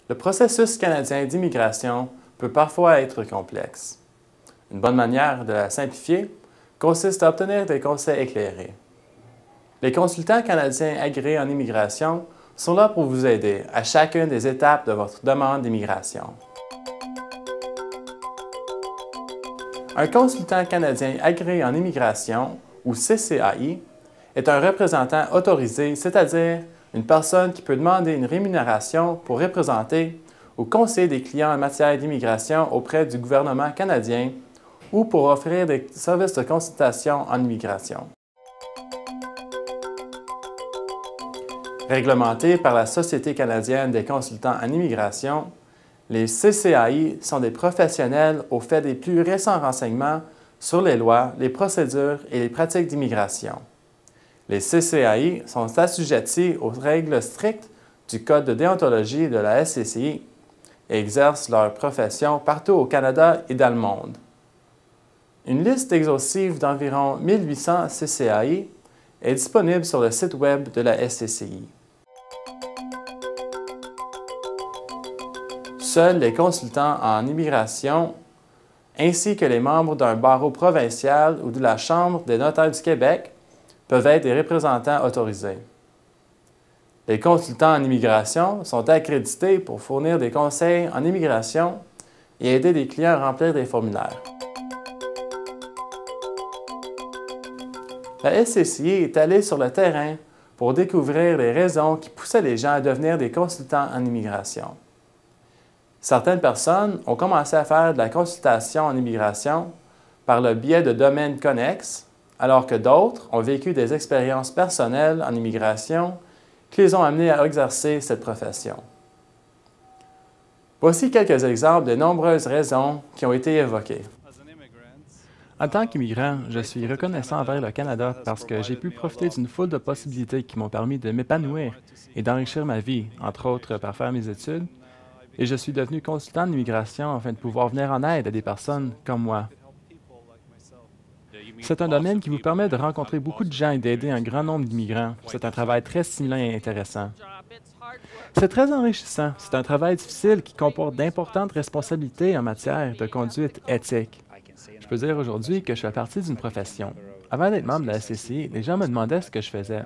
Le processus canadien d'immigration peut parfois être complexe. Une bonne manière de la simplifier consiste à obtenir des conseils éclairés. Les consultants canadiens agréés en immigration sont là pour vous aider à chacune des étapes de votre demande d'immigration. Un consultant canadien agréé en immigration, ou CCAI, est un représentant autorisé, c'est-à-dire une personne qui peut demander une rémunération pour représenter ou conseiller des clients en matière d'immigration auprès du gouvernement canadien ou pour offrir des services de consultation en immigration. Réglementés par la Société canadienne des consultants en immigration, les CCAI sont des professionnels au fait des plus récents renseignements sur les lois, les procédures et les pratiques d'immigration. Les CCAI sont assujettis aux règles strictes du Code de déontologie de la SCCI et exercent leur profession partout au Canada et dans le monde. Une liste exhaustive d'environ 1800 CCAI est disponible sur le site Web de la SCCI. Seuls les consultants en immigration ainsi que les membres d'un barreau provincial ou de la Chambre des notaires du Québec peuvent être des représentants autorisés. Les consultants en immigration sont accrédités pour fournir des conseils en immigration et aider les clients à remplir des formulaires. La SCCI est allée sur le terrain pour découvrir les raisons qui poussaient les gens à devenir des consultants en immigration. Certaines personnes ont commencé à faire de la consultation en immigration par le biais de domaines connexes, alors que d'autres ont vécu des expériences personnelles en immigration qui les ont amenés à exercer cette profession. Voici quelques exemples de nombreuses raisons qui ont été évoquées. En tant qu'immigrant, je suis reconnaissant envers le Canada parce que j'ai pu profiter d'une foule de possibilités qui m'ont permis de m'épanouir et d'enrichir ma vie, entre autres par faire mes études, et je suis devenu consultant en immigration afin de pouvoir venir en aide à des personnes comme moi. C'est un domaine qui vous permet de rencontrer beaucoup de gens et d'aider un grand nombre d'immigrants. C'est un travail très stimulant et intéressant. C'est très enrichissant. C'est un travail difficile qui comporte d'importantes responsabilités en matière de conduite éthique. Je peux dire aujourd'hui que je fais partie d'une profession. Avant d'être membre de la SCCI, les gens me demandaient ce que je faisais.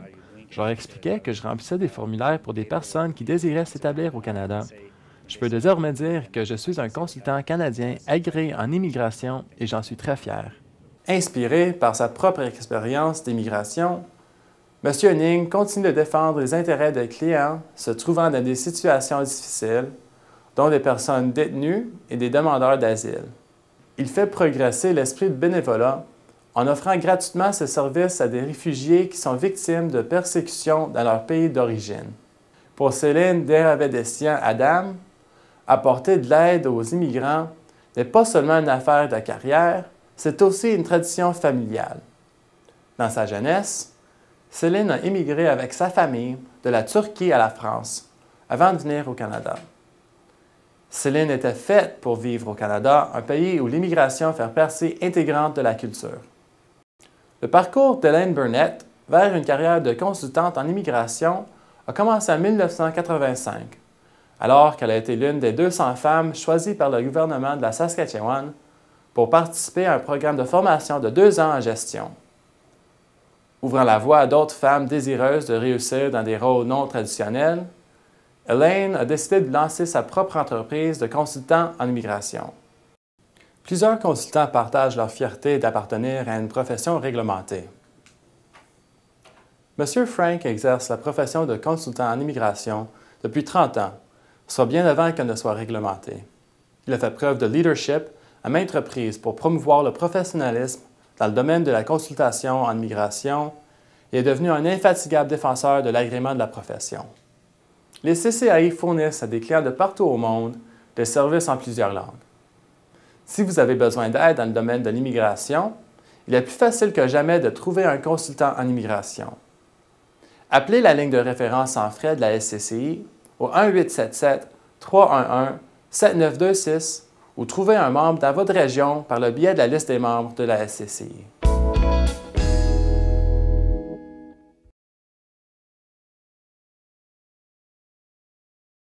Je leur expliquais que je remplissais des formulaires pour des personnes qui désiraient s'établir au Canada. Je peux désormais dire que je suis un consultant canadien agréé en immigration et j'en suis très fier. Inspiré par sa propre expérience d'immigration, M. Ning continue de défendre les intérêts des clients se trouvant dans des situations difficiles, dont des personnes détenues et des demandeurs d'asile. Il fait progresser l'esprit de bénévolat en offrant gratuitement ses services à des réfugiés qui sont victimes de persécutions dans leur pays d'origine. Pour Céline Deravedessian-Adam, apporter de l'aide aux immigrants n'est pas seulement une affaire de carrière, c'est aussi une tradition familiale. Dans sa jeunesse, Céline a émigré avec sa famille de la Turquie à la France avant de venir au Canada. Céline était faite pour vivre au Canada, un pays où l'immigration fait partie intégrante de la culture. Le parcours d'Elaine Burnett vers une carrière de consultante en immigration a commencé en 1985, alors qu'elle a été l'une des 200 femmes choisies par le gouvernement de la Saskatchewan pour participer à un programme de formation de 2 ans en gestion. Ouvrant la voie à d'autres femmes désireuses de réussir dans des rôles non traditionnels, Elaine a décidé de lancer sa propre entreprise de consultant en immigration. Plusieurs consultants partagent leur fierté d'appartenir à une profession réglementée. M. Frank exerce la profession de consultant en immigration depuis 30 ans, soit bien avant qu'elle ne soit réglementée. Il a fait preuve de leadership à maintes reprises pour promouvoir le professionnalisme dans le domaine de la consultation en immigration et est devenu un infatigable défenseur de l'agrément de la profession. Les CCAI fournissent à des clients de partout au monde des services en plusieurs langues. Si vous avez besoin d'aide dans le domaine de l'immigration, il est plus facile que jamais de trouver un consultant en immigration. Appelez la ligne de référence sans frais de la SCCI au 1-877-311-7926 ou trouvez un membre dans votre région par le biais de la liste des membres de la SCCI.